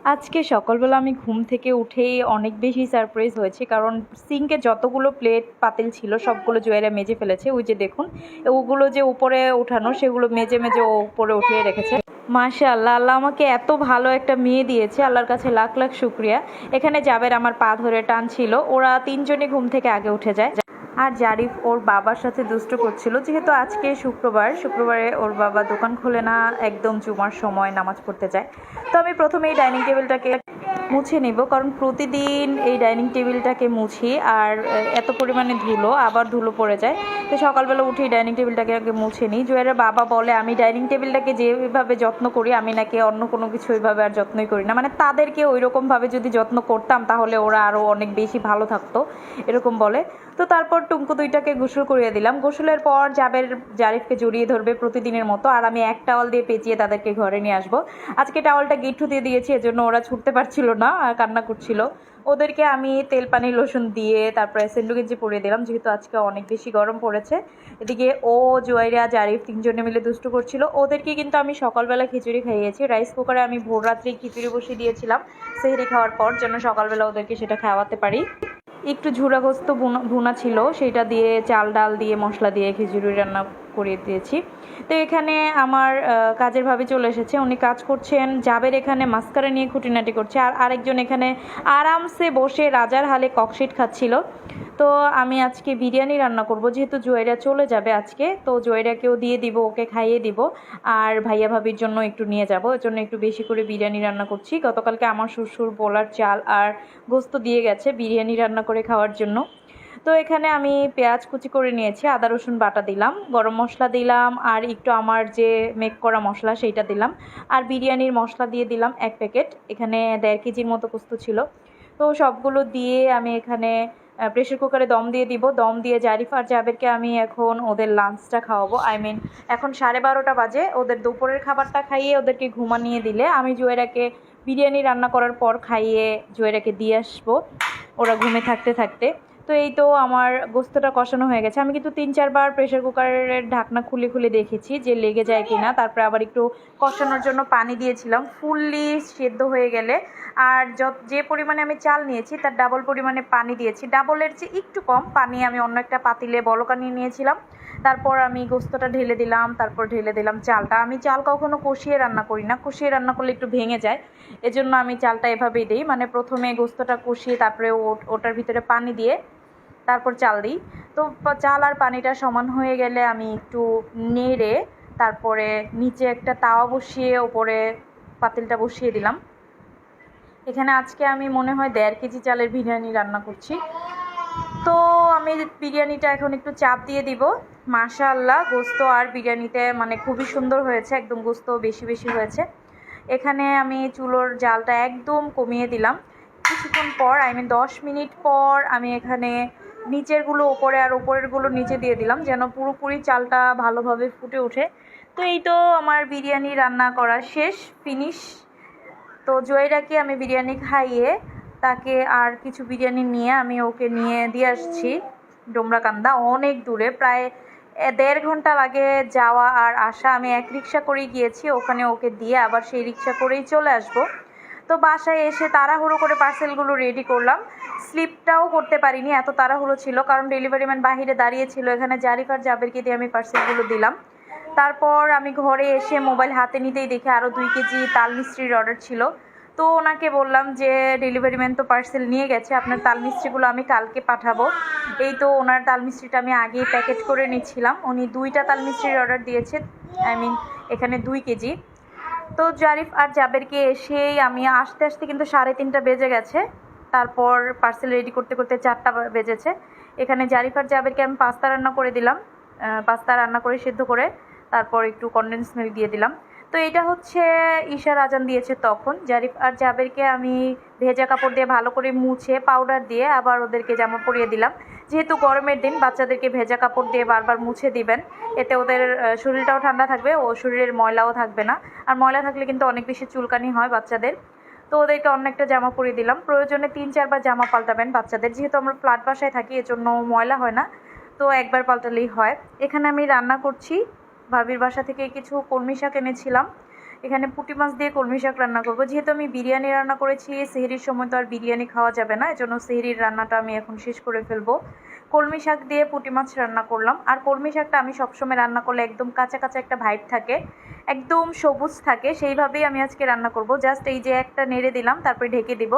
আজকে সকালবেলা আমি ঘুম থেকে উঠেই অনেক বেশি সারপ্রাইজ হয়েছি, কারণ সিঙ্কে যতগুলো প্লেট পাতিল ছিল সবগুলো জুয়েরা মেজে ফেলেছে। ওই যে দেখুন, ওগুলো যে উপরে উঠানো সেগুলো মেজে মেজে ও উপরে উঠিয়ে রেখেছে। মাশাআল্লাহ, আল্লাহ আমাকে এত ভালো একটা মেয়ে দিয়েছে, আল্লাহর কাছে লাখ লাখ শুক্রিয়া। এখানে জাবের আমার পা ধরে টানছিল, ওরা তিনজনই ঘুম থেকে আগে উঠে যায়। আর জারিফ ওর বাবার সাথে দুষ্টু করছিল, যেহেতু আজকে শুক্রবারে ওর বাবা দোকান খোলে না, একদম জুমার সময় নামাজ পড়তে যায়। তো আমি প্রথমে এই ডাইনিং টেবিলটাকে মুছে নিব, কারণ প্রতিদিন এই ডাইনিং টেবিলটাকে মুছি আর এত পরিমাণে ধুলো, আবার ধুলো পড়ে যায়। তো সকালবেলা উঠেই ডাইনিং টেবিলটাকে আগে মুছে নিই। জুয়েরের বাবা বলে আমি ডাইনিং টেবিলটাকে যেভাবে যত্ন করি আমি নাকি অন্য কোনো কিছু ওইভাবে আর যত্নই করি না, মানে তাদেরকে ওই রকমভাবে যদি যত্ন করতাম তাহলে ওরা আরও অনেক বেশি ভালো থাকতো, এরকম বলে। তো তারপর টুমকু দুইটাকে গোসল করিয়ে দিলাম। গোসলের পর জারিফকে জড়িয়ে ধরবে প্রতিদিনের মতো, আর আমি এক টাওয়াল দিয়ে পেঁচিয়ে তাদেরকে ঘরে নিয়ে আসবো। আজকে টাওয়ালটা গিট্টু দিয়ে দিয়েছি, এজন্য ওরা ছুটতে পারছিল না আর কান্না করছিল। ওদেরকে আমি তেল পানি লোশন দিয়ে তারপরে সেন্ডু গেঞ্জি পরিয়ে দিলাম, যেহেতু আজকে অনেক বেশি গরম পড়েছে। এদিকে জুয়াইরা জারিফ তিনজনে মিলে দুষ্টু করছিল। ওদেরকে কিন্তু আমি সকালবেলা খিচুড়ি খাইয়েছি। রাইস কুকারে আমি ভোর রাত্রে খিচুড়ি বসিয়ে দিয়েছিলাম সেহরি খাওয়ার পর, যেন সকালবেলা ওদেরকে সেটা খাওয়াতে পারি। একটু ঝুরাগোস্ত ভুনা ছিল, সেটা দিয়ে চাল ডাল দিয়ে মশলা দিয়ে খিচুড়ি রান্না করিয়ে দিয়েছি। তো এখানে আমার কাজের ভাবি চলে এসেছে, উনি কাজ করছেন। জাবের এখানে মাস্কারা নিয়ে খুঁটিনাটি করছে, আর আরেকজন এখানে আরামসে বসে রাজার হালে ককশিট খাচ্ছিল। তো আমি আজকে বিরিয়ানি রান্না করব, যেহেতু জয়রা চলে যাবে আজকে, তো জয়রাকেও দিয়ে দিব, ওকে খাইয়ে দিব। আর ভাইয়া ভাবির জন্য একটু নিয়ে যাব, এর জন্য একটু বেশি করে বিরিয়ানি রান্না করছি। গতকালকে আমার শ্বশুর পোলার চাল আর গোস্ত দিয়ে গেছে বিরিয়ানি রান্না করে খাওয়ার জন্য। তো এখানে আমি পেঁয়াজ কুচি করে নিয়েছি, আদা রসুন বাটা দিলাম, গরম মশলা দিলাম, আর একটু আমার যে মেক করা মশলা সেইটা দিলাম, আর বিরিয়ানির মশলা দিয়ে দিলাম 1 প্যাকেট। এখানে 1.5 কেজির মতো গোস্ত ছিল। তো সবগুলো দিয়ে আমি এখানে প্রেশার কুকারে দম দিয়ে দিব। দম দিয়ে জারিফ আর জাবেরকে আমি এখন ওদের লাঞ্চটা খাওয়াবো। এখন 12:30 বাজে। ওদের দুপুরের খাবারটা খাইয়ে ওদেরকে ঘুমানিয়ে দিলে আমি জুয়েরাকে বিরিয়ানি রান্না করার পর খাইয়ে জুয়েরাকে দিয়ে আসবো ওরা ঘুমে থাকতে থাকতে। তো এই তো আমার গোস্তটা কষানো হয়ে গেছে। আমি কিন্তু 3-4 বার প্রেশার কুকারের ঢাকনা খুলে খুলে দেখেছি যে লেগে যায় কি না। তারপরে আবার একটু কষানোর জন্য পানি দিয়েছিলাম, ফুললি সেদ্ধ হয়ে গেলে। আর যে পরিমাণে আমি চাল নিয়েছি তার ডাবল পরিমাণে পানি দিয়েছি, ডাবলের চেয়ে একটু কম পানি আমি অন্য একটা পাতিলে বলকা নিয়ে নিয়েছিলাম। তারপর আমি গোস্তটা ঢেলে দিলাম, তারপর ঢেলে দিলাম চালটা। আমি চাল কখনো কষিয়ে রান্না করি না, কষিয়ে রান্না করলে একটু ভেঙে যায়, এজন্য আমি চালটা এভাবেই দিই, মানে প্রথমে গোস্তটা কষিয়ে তারপরে ওটার ভিতরে পানি দিয়ে তারপর চাল দিই। তো চাল আর পানিটা সমান হয়ে গেলে আমি একটু নেড়ে তারপরে নিচে একটা তাওয়া বসিয়ে ওপরে পাতিলটা বসিয়ে দিলাম। এখানে আজকে আমি মনে হয় 1.5 কেজি চালের বিরিয়ানি রান্না করছি। তো আমি বিরিয়ানিটা এখন একটু চাপ দিয়ে দিব। মাশাআল্লাহ, গোস্ত আর বিরিয়ানিতে মানে খুবই সুন্দর হয়েছে, একদম গোস্ত বেশি বেশি হয়েছে। এখানে আমি চুলোর জালটা একদম কমিয়ে দিলাম। কিছুক্ষণ পর 10 মিনিট পর আমি এখানে নিচেরগুলো ওপরে আর ওপরেরগুলো নিচে দিয়ে দিলাম, যেন পুরোপুরি চালটা ভালোভাবে ফুটে ওঠে। তো এই তো আমার বিরিয়ানি রান্না করা শেষ, ফিনিশ। তো জয়রাকে আমি বিরিয়ানি খাইয়ে তাকে আর কিছু বিরিয়ানি নিয়ে আমি ওকে নিয়ে দিয়ে আসছি ডোমরাকান্দা, অনেক দূরে, প্রায় 1.5 ঘন্টা লাগে যাওয়া আর আসা। আমি এক রিক্সা করেই গিয়েছি, ওখানে ওকে দিয়ে আবার সেই রিক্সা করেই চলে আসব। তো বাসায় এসে তাড়াহুড়ো করে পার্সেলগুলো রেডি করলাম, স্লিপটাও করতে পারিনি, এত তাড়াহুড়ো ছিল, কারণ ডেলিভারি ম্যান বাহিরে দাঁড়িয়ে ছিল। এখানে জারিফ আর জাবেরকে দিয়ে আমি পার্সেলগুলো দিলাম। তারপর আমি ঘরে এসে মোবাইল হাতে নিতেই দেখি আরও 2 কেজি তাল মিষ্টির অর্ডার ছিল। তো ওনাকে বললাম যে ডেলিভারি ম্যান তো পার্সেল নিয়ে গেছে, আপনার তাল মিষ্টিগুলো আমি কালকে পাঠাবো। এই তো ওনার তাল মিষ্টিটা আমি আগেই প্যাকেট করে নিচ্ছিলাম। উনি 2টা তাল মিষ্টির অর্ডার দিয়েছে, এখানে 2 কেজি। তো জারিফ আর জাবেরকে এসেই আমি আসতে আসতে কিন্তু 3:30 বেজে গেছে। তারপর পার্সেল রেডি করতে করতে 4টা বেজেছে। এখানে জারিফ আর জাবেরকে আমি পাস্তা রান্না করে দিলাম, পাস্তা রান্না করে সিদ্ধ করে তারপর একটু কনডেন্স মিল্ক দিয়ে দিলাম। তো এটা হচ্ছে ঈশার আজান দিয়েছে তখন। জারিফ আর জাবেরকে আমি ভেজা কাপড় দিয়ে ভালো করে মুছে পাউডার দিয়ে আবার ওদেরকে জামা পরিয়ে দিলাম। যেহেতু গরমের দিন, বাচ্চাদেরকে ভেজা কাপড় দিয়ে বারবার মুছে দিবেন, এতে ওদের শরীরটাও ঠান্ডা থাকবে, ও শরীরের ময়লাও থাকবে না। আর ময়লা থাকলে কিন্তু অনেক বেশি চুলকানি হয় বাচ্চাদের। তো ওদেরকে অন্য একটা জামা পরিয়ে দিলাম। প্রয়োজনে 3-4 বার জামা পাল্টাবেন বাচ্চাদের, যেহেতু আমরা ফ্ল্যাট বাসায় থাকি, এজন্য ময়লা হয় না, তো একবার পাল্টালেই হয়। এখানে আমি রান্না করছি, ভাবির বাসা থেকে কিছু কলমি শাক এনেছিলাম, এখানে পুঁটি মাছ দিয়ে কলমি শাক রান্না করব। যেহেতু আমি বিরিয়ানি রান্না করেছি, সেহরির সময় তো আর বিরিয়ানি খাওয়া যাবে না, এজন্য সেহরির রান্নাটা আমি এখন শেষ করে ফেলবো। কলমি শাক দিয়ে পুঁটি মাছ রান্না করলাম। আর কলমি শাকটা আমি সবসময় রান্না করলে একদম কাঁচা কাঁচা একটা ভাইব থাকে, একদম সবুজ থাকে, সেইভাবেই আমি আজকে রান্না করব। জাস্ট এই যে একটা নেড়ে দিলাম, তারপরে ঢেকে দিব।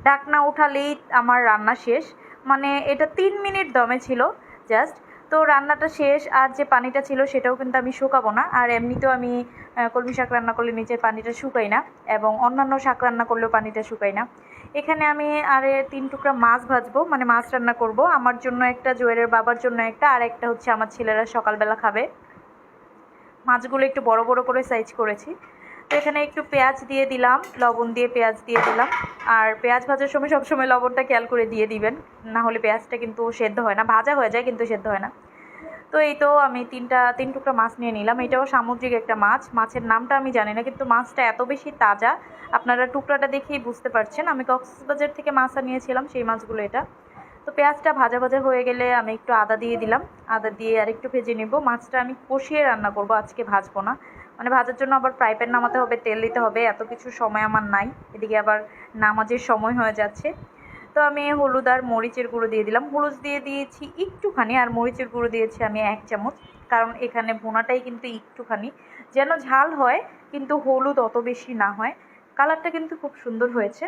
ঢাকনা উঠালেই আমার রান্না শেষ। মানে এটা 3 মিনিট দমে ছিল জাস্ট। তো রান্নাটা শেষ। আর যে পানিটা ছিল সেটাও কিন্তু আমি শুকাবো না। আর এমনিতেও আমি কলমি শাক রান্না করলে নিচের পানিটা শুকাই না, এবং অন্যান্য শাক রান্না করলেও পানিটা শুকাই না। এখানে আমি 3 টুকরা মাছ ভাজবো, মানে মাছ রান্না করব। আমার জন্য একটা, জুয়েলের বাবার জন্য একটা, আর একটা হচ্ছে আমার ছেলেরা সকালবেলা খাবে। মাছগুলো একটু বড় বড় করে সাইজ করেছি। তো এখানে একটু পেঁয়াজ দিয়ে দিলাম, লবণ দিয়ে পেঁয়াজ দিয়ে দিলাম। আর পেঁয়াজ ভাজার সময় সবসময় লবণটা খেয়াল করে দিয়ে দিবেন, না হলে পেঁয়াজটা কিন্তু সেদ্ধ হয় না, ভাজা হয়ে যায় কিন্তু সেদ্ধ হয় না। তো এই তো আমি 3 টুকরা মাছ নিয়ে নিলাম। এটাও সামুদ্রিক একটা মাছ, মাছের নামটা আমি জানি না, কিন্তু মাছটা এত বেশি তাজা, আপনারা টুকরাটা দেখেই বুঝতে পারছেন। আমি কক্সবাজার থেকে মাছ নিয়েছিলাম, সেই মাছগুলো এটা। তো পেঁয়াজটা ভাজা ভাজা হয়ে গেলে আমি একটু আদা দিয়ে দিলাম। আদা দিয়ে আর একটু ভেজে নেব। মাছটা আমি কষিয়ে রান্না করব, আজকে ভাজবো না। মানে ভাজার জন্য আবার ফ্রাই প্যান নামাতে হবে, তেল দিতে হবে, এত কিছু সময় আমার নাই। এদিকে আবার নামাজের সময় হয়ে যাচ্ছে। তো আমি হলুদ আর মরিচের গুঁড়ো দিয়ে দিলাম। হলুদ দিয়ে দিয়েছি একটুখানি, আর মরিচের গুঁড়ো দিয়েছি আমি 1 চামচ। কারণ এখানে ভুনাটাই কিন্তু একটুখানি যেন ঝাল হয়, কিন্তু হলুদ অত বেশি না হয়। কালারটা কিন্তু খুব সুন্দর হয়েছে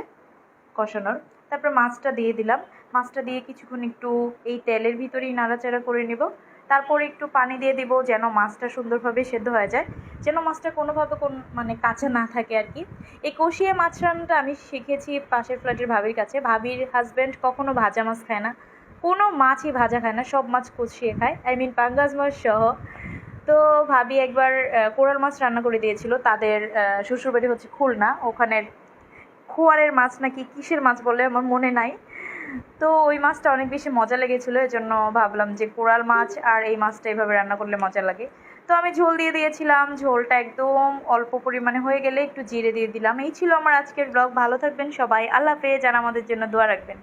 কষানোর। তারপর মাছটা দিয়ে দিলাম। মাছটা দিয়ে কিছুক্ষণ একটু এই তেলের ভিতরেই নাড়াচাড়া করে নেব। তারপর একটু পানি দিয়ে দিব, যেন মাছটা সুন্দরভাবে সেদ্ধ হয়ে যায়, যেন মাছটা কোনোভাবে মানে কাঁচা না থাকে আর কি। এই কষিয়ে মাছ রান্নাটা আমি শিখেছি পাশের ফ্ল্যাটের ভাবির কাছে। ভাবির হাজব্যান্ড কখনো ভাজা মাছ খায় না, কোনো মাছই ভাজা খায় না, সব মাছ কষিয়ে খায়, পাঙ্গাস মাছ সহ। তো ভাবি একবার কোরাল মাছ রান্না করে দিয়েছিল। তাদের শ্বশুরবাড়ি হচ্ছে খুলনা, ওখানের খোয়ারের মাছ নাকি কিসের মাছ বলে আমার মনে নাই। তো ওই মাছটা অনেক বেশি মজা লেগেছিলো, এজন্য ভাবলাম যে কোরাল মাছ আর এই মাছটা এইভাবে রান্না করলে মজা লাগে। তো আমি ঝোল দিয়ে দিয়েছিলাম। ঝোলটা একদম অল্প পরিমাণে হয়ে গেলে একটু জিরে দিয়ে দিলাম। এই ছিল আমার আজকের ব্লগ। ভালো থাকবেন সবাই, আল্লাহ হাফেজ, আর আমাদের জন্য দোয়া রাখবেন।